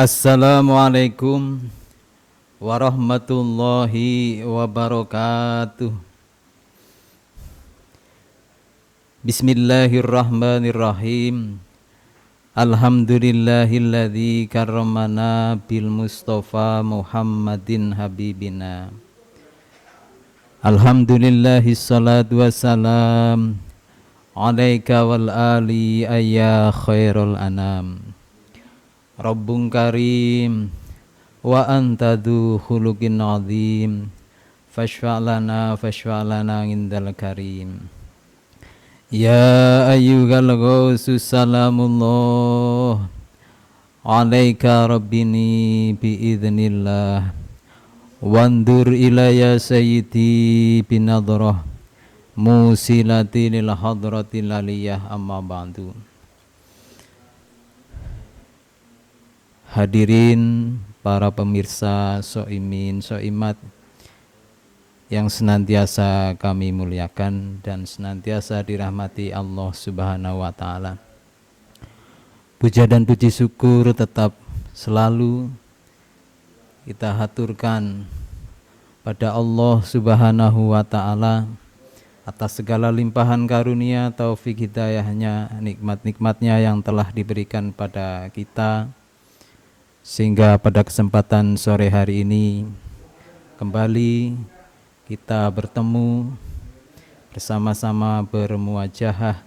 Assalamualaikum warahmatullahi wabarakatuh. Bismillahirrahmanirrahim. Alhamdulillahilladzi karramana bil Mustafa Muhammadin habibina. Alhamdulillahi salatu wassalam alaika wal ali ayya khairul anam. Rabbun karim wa anta dzu khuluqin azim fashfa'lana indal karim. Ya ayyuhal ghausus salamullah alaika rabbini biidznillah wandur ilayya sayyidi binadrah musilati lil hadratil aliyah amma ba'du. Hadirin para pemirsa soimin soimat yang senantiasa kami muliakan dan senantiasa dirahmati Allah Subhanahu wa taala. Puja dan puji syukur tetap selalu kita haturkan pada Allah Subhanahu wa taala atas segala limpahan karunia, taufik hidayahnya, nikmat-nikmatnya yang telah diberikan pada kita, sehingga pada kesempatan sore hari ini kembali kita bertemu bersama-sama bermuajahah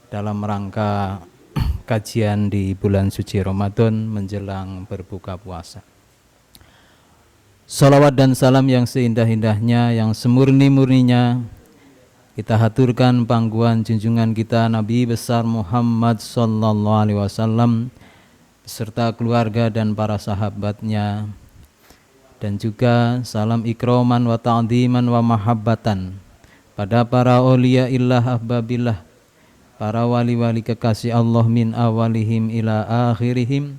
dalam rangka kajian di bulan suci Ramadan menjelang berbuka puasa. Salawat dan salam yang seindah-indahnya, yang semurni-murninya kita haturkan pangkuan junjungan kita Nabi besar Muhammad sallallahu alaihi wasallam beserta keluarga dan para sahabatnya, dan juga salam ikroman wa ta'ziman wa mahabbatan pada para aulia illah ahbabillah, para wali-wali kekasih Allah min awalihim ila akhirihim,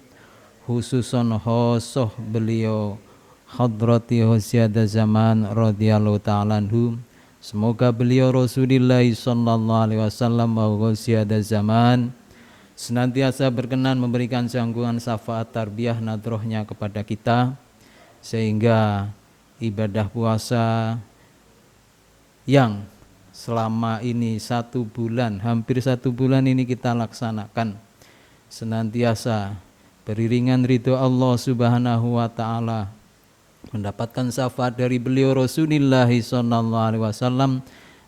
khususon khosoh beliau hadrati husyadah zaman radhiyallahu ta'ala anhu. Semoga beliau Rasulullah sallallahu alaihi wasallam wa husyadah zaman senantiasa berkenan memberikan sangguan syafaat tarbiyah nadrohnya kepada kita, sehingga ibadah puasa yang selama ini hampir satu bulan ini kita laksanakan senantiasa beriringan ridho Allah Subhanahu wa taala, mendapatkan syafaat dari beliau Rasulullah sallallahu alaihi wasallam,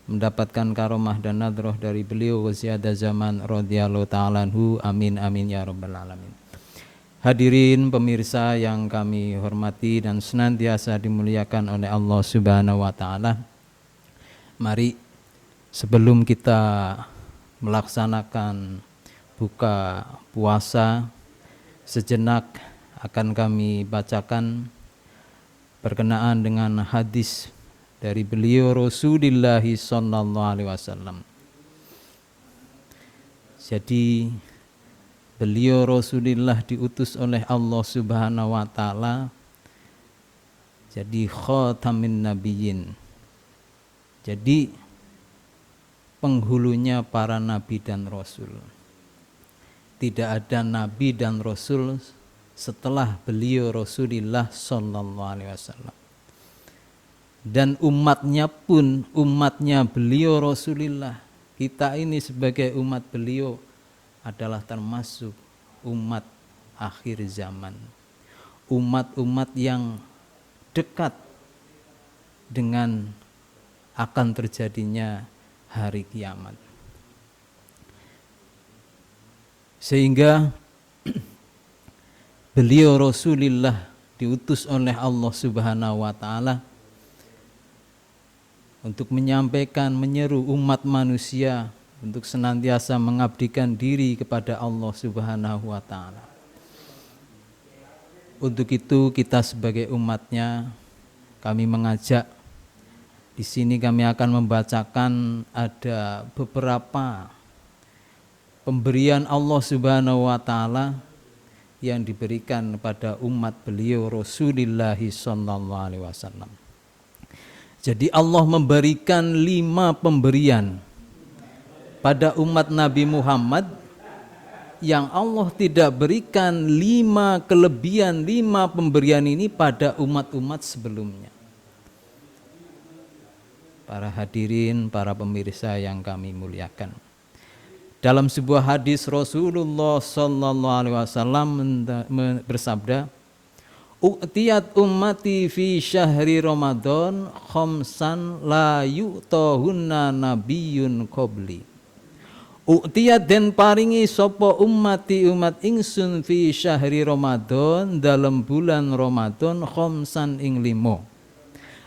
mendapatkan karomah dan nadroh dari beliau wasiada zaman radhiyallahu ta'ala anhu. Amin amin ya rabbal alamin. Hadirin pemirsa yang kami hormati dan senantiasa dimuliakan oleh Allah Subhanahu wa taala, mari sebelum kita melaksanakan buka puasa, sejenak akan kami bacakan berkenaan dengan hadis dari beliau Rasulullah sallallahu alaihi wasallam. Jadi beliau Rasulullah diutus oleh Allah Subhanahu wa taala jadi khatamin nabiyyin. Jadi penghulunya para nabi dan rasul. Tidak ada nabi dan rasul setelah beliau Rasulullah sallallahu alaihi wasallam. Dan umatnya pun umatnya beliau Rasulullah, kita ini sebagai umat beliau adalah termasuk umat akhir zaman, umat-umat yang dekat dengan akan terjadinya hari kiamat. Sehingga beliau Rasulullah diutus oleh Allah Subhanahu wa taala untuk menyampaikan, menyeru umat manusia untuk senantiasa mengabdikan diri kepada Allah Subhanahu wa taala. Untuk itu kita sebagai umatnya, kami mengajak, di sini kami akan membacakan ada beberapa pemberian Allah Subhanahu wa taala yang diberikan pada umat beliau Rasulullah sallallahu alaihi wasallam. Jadi Allah memberikan 5 pemberian pada umat Nabi Muhammad yang Allah tidak berikan 5 kelebihan, 5 pemberian ini pada umat-umat sebelumnya. Para hadirin, para pemirsa yang kami muliakan. Dalam sebuah hadis Rasulullah sallallahu alaihi wasallam bersabda, "U'tiyat ummati fi syahri Ramadan khamsan la yu'tahunna nabiyyun qabli." U'tiyat den paringi sapa ummati umat ingsun fi syahri Ramadan dalam bulan Ramadan khamsan ing 5.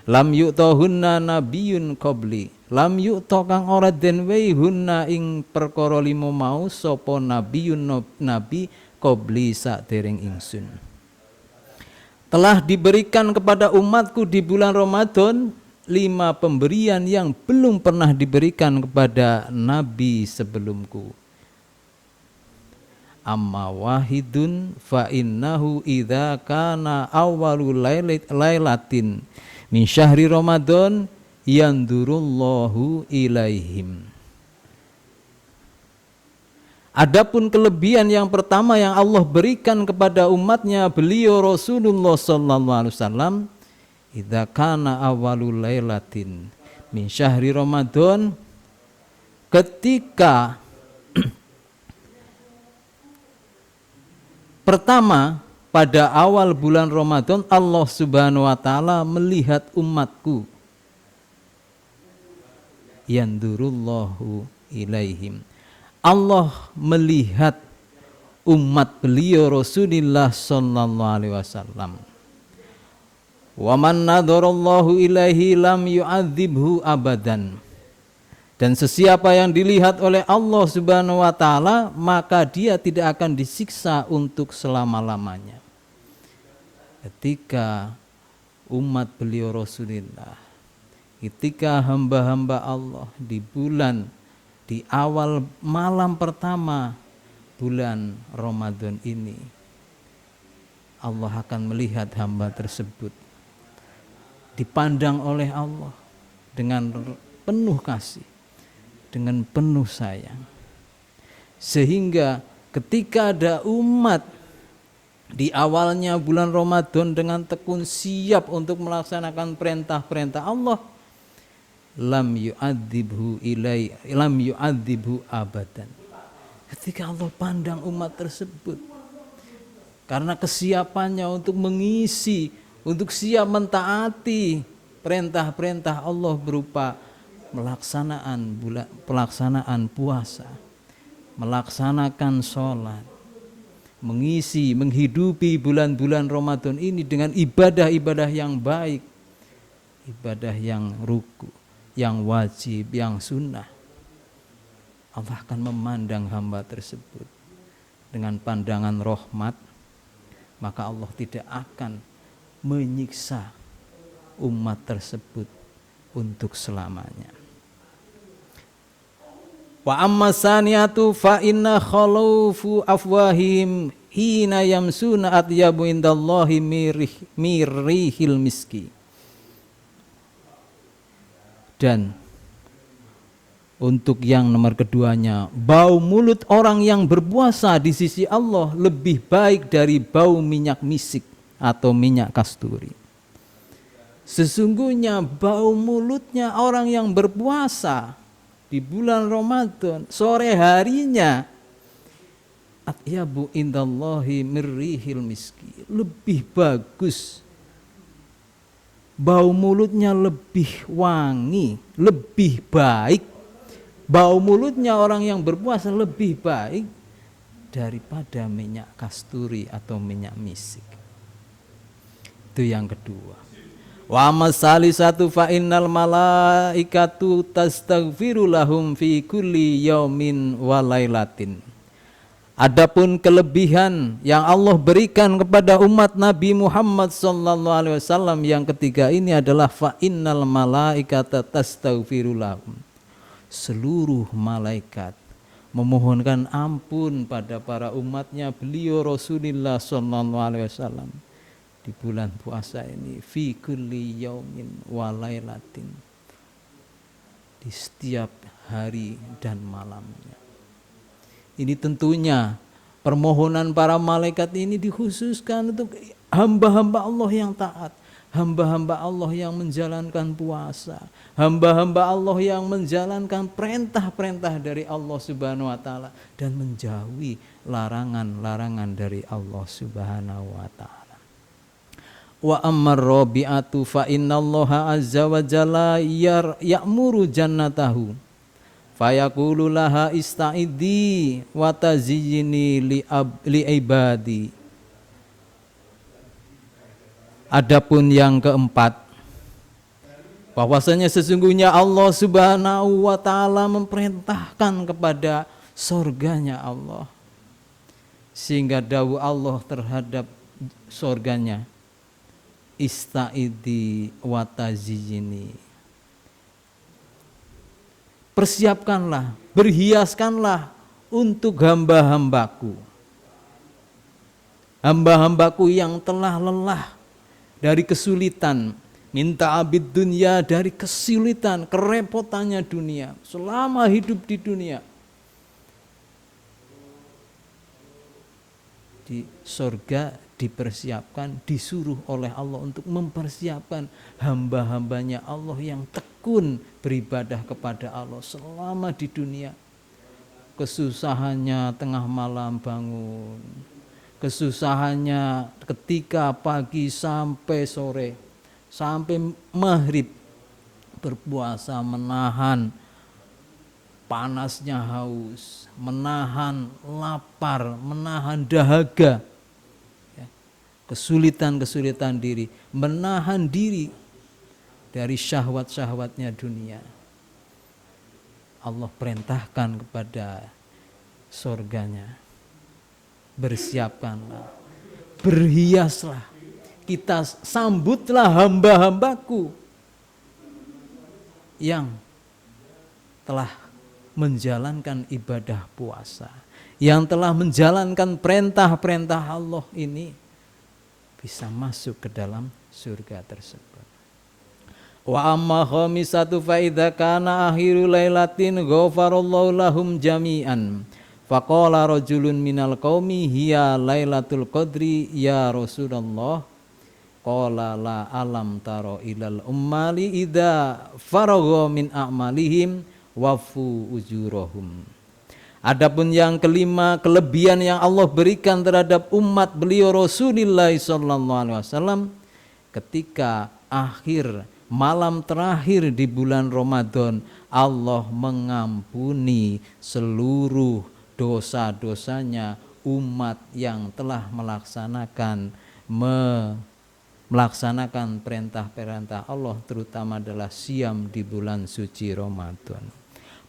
Lam yu'tahunna nabiyyun qabli. Lam yu'ta kang ora den wehi hunna ing perkara 5 mau sapa nabiyyun nabi qabli sakdereng ingsun. Telah diberikan kepada umatku di bulan Ramadan 5 pemberian yang belum pernah diberikan kepada nabi sebelumku. Amma wahidun fa innahu idza kana awwalul lailatin min syahri Ramadan yandurullahu ilaihim. Adapun kelebihan yang pertama yang Allah berikan kepada umatnya beliau Rasulullah sallallahu alaihi wasallam, idza kana awwalul lailatin min syahri Ramadan, ketika pertama pada awal bulan Ramadan Allah Subhanahu wa taala melihat umatku, yandurullahu ilaihim. Allah melihat umat beliau Rasulullah sallallahu alaihi wasallam. Wa man nadharallahu ilaihi lam yu'adzibhu abadan. Dan sesiapa yang dilihat oleh Allah Subhanahu wa taala, maka dia tidak akan disiksa untuk selama-lamanya. Ketika umat beliau Rasulullah, ketika hamba-hamba Allah di awal malam pertama bulan Ramadan ini, Allah akan melihat hamba tersebut dipandang oleh Allah dengan penuh kasih, dengan penuh sayang. Sehingga ketika ada umat di awalnya bulan Ramadan dengan tekun siap untuk melaksanakan perintah-perintah Allah, lam yu'adzibhu abadan. Ketika Allah pandang umat tersebut karena kesiapannya untuk mengisi, untuk siap mentaati perintah-perintah Allah berupa pelaksanaan puasa, melaksanakan sholat, menghidupi bulan-bulan Ramadan ini dengan ibadah-ibadah yang baik, ibadah yang ruku, yang wajib, yang sunnah. Allah akan memandang hamba tersebut dengan pandangan rahmat, maka Allah tidak akan menyiksa umat tersebut untuk selamanya. Wa amma saniyatu fa inna khalaufu afwahim hina yamsuna atyabu indallahi mirrihil miski. Dan untuk yang nomor keduanya, bau mulut orang yang berpuasa di sisi Allah lebih baik dari bau minyak misik atau minyak kasturi. Sesungguhnya bau mulutnya orang yang berpuasa di bulan Ramadan sore harinya atyabu indallahi mirrihil miski, lebih bagus, bau mulutnya lebih wangi, lebih baik, bau mulutnya orang yang berpuasa lebih baik daripada minyak kasturi atau minyak misik. Itu yang kedua. Wa masalisatu fa innal malaikatu tastaghfiru lahum fi kulli yaumin wa lailatin. Adapun kelebihan yang Allah berikan kepada umat Nabi Muhammad sallallahu alaihi wasallam yang ketiga ini adalah fa innal malaikata tastaghfiru lahum. Seluruh malaikat memohonkan ampun pada para umatnya beliau Rasulullah sallallahu alaihi wasallam di bulan puasa ini, fi kulli yaumin wa lailatin, di setiap hari dan malamnya. Ini tentunya Permohonan para malaikat ini dikhususkan untuk hamba-hamba Allah yang taat, hamba-hamba Allah yang menjalankan puasa, hamba-hamba Allah yang menjalankan perintah-perintah dari Allah Subhanahu wa taala dan menjauhi larangan-larangan dari Allah Subhanahu wa taala. Wa ammar rabi'atu fa innallaha azza wa jalla ya'muru jannatahu fayaqulu laha ista'idhi wa tazyini li ibadi. Adapun yang keempat, bahwasanya sesungguhnya Allah Subhanahu wa taala memerintahkan kepada surganya Allah, sehingga dawuh Allah terhadap surganya, ista'idhi wa tazyini, persiapkanlah, berhiaskanlah untuk hamba-hambaku. Hamba-hambaku yang telah lelah dari kesulitan, minta abid dunia, dari kesulitan, kerepotannya dunia, selama hidup di dunia. Di surga dipersiapkan, disuruh oleh Allah untuk mempersiapkan hamba-hambanya Allah yang tekun beribadah kepada Allah selama di dunia. Kesusahannya tengah malam bangun, kesusahannya ketika pagi sampai sore, sampai maghrib berpuasa, menahan panasnya haus, menahan lapar, menahan dahaga, kesulitan-kesulitan diri, menahan diri dari syahwat-syahwatnya dunia. Allah perintahkan kepada surganya, bersiapkanlah, berhiaslah, kita sambutlah hamba-hambaku yang telah menjalankan ibadah puasa, yang telah menjalankan perintah-perintah Allah ini, bisa masuk ke dalam surga tersebut. Wa amma khamisatu fa idza kana akhiru lailatin ghafarallahu lahum jami'an. Faqala rajulun minal qaumi hiya lailatul qadri ya Rasulullah. Qala la alam taro ilal ummali idza faragha min a'malihim wafu ujurahum. Adapun yang kelima, kelebihan yang Allah berikan terhadap umat beliau Rasulullah SAW ketika akhir malam terakhir di bulan Ramadan, Allah mengampuni seluruh dosa-dosanya umat yang telah melaksanakan perintah-perintah Allah, terutama adalah siam di bulan suci Ramadan.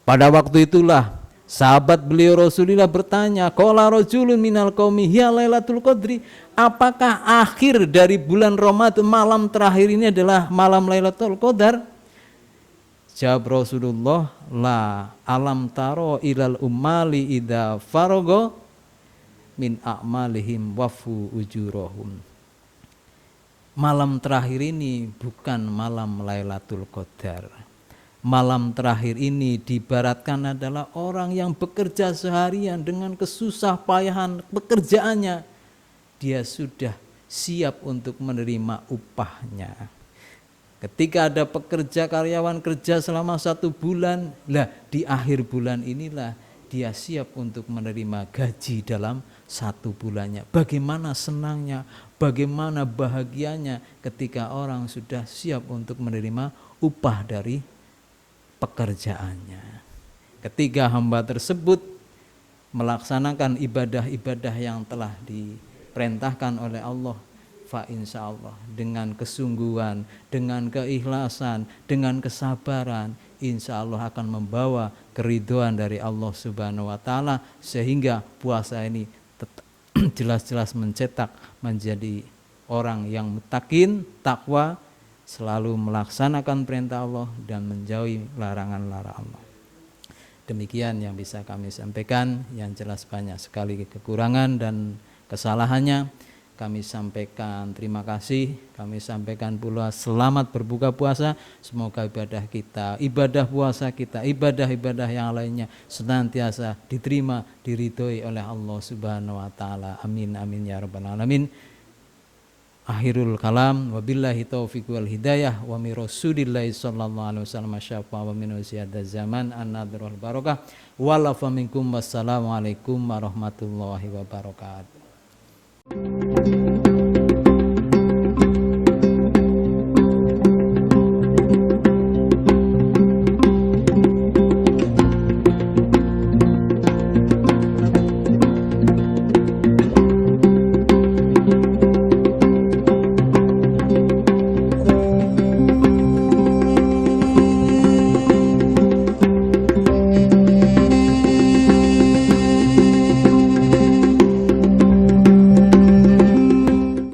Pada waktu itulah sahabat beliau Rasulullah bertanya, qala rajulun minal qaumi hiya lailatul qadri, apakah akhir dari bulan Ramadan, malam terakhir ini adalah malam Lailatul Qadar? Jawab Rasulullah, la alam taro ilal ummali idza farago min a'malihim wafu ujurahum. Malam terakhir ini bukan malam Lailatul Qadar. Malam terakhir ini diibaratkan adalah orang yang bekerja seharian dengan kesusah payahan pekerjaannya, dia sudah siap untuk menerima upahnya. Ketika ada pekerja, karyawan kerja selama 1 bulan, lah di akhir bulan inilah dia siap untuk menerima gaji dalam 1 bulannya. Bagaimana senangnya, bagaimana bahagianya ketika orang sudah siap untuk menerima upah dari pekerjaannya. Ketika hamba tersebut melaksanakan ibadah-ibadah yang telah diperintahkan oleh Allah, fa insyaallah dengan kesungguhan, dengan keikhlasan, dengan kesabaran, insyaallah akan membawa keridhaan dari Allah Subhanahu wa taala, sehingga puasa ini jelas-jelas mencetak menjadi orang yang muttaqin, takwa, selalu melaksanakan perintah Allah dan menjauhi larangan-larangan Allah. Demikian yang bisa kami sampaikan, yang jelas banyak sekali kekurangan dan kesalahannya. kami sampaikan terima kasih, kami sampaikan pula selamat berbuka puasa. Semoga ibadah puasa kita, ibadah-ibadah yang lainnya senantiasa diterima, diridhoi oleh Allah Subhanahu wa taala. Amin amin ya rabbal alamin. Akhirul kalam, wabillahi taufiq wal hidayah, wa mi rasulillahi sallallahu alaihi wasallam syafa wa min ziyadaz zaman an-nadrul barakah wal afa minkum. Wassalamu alaikum warahmatullahi wabarakatuh.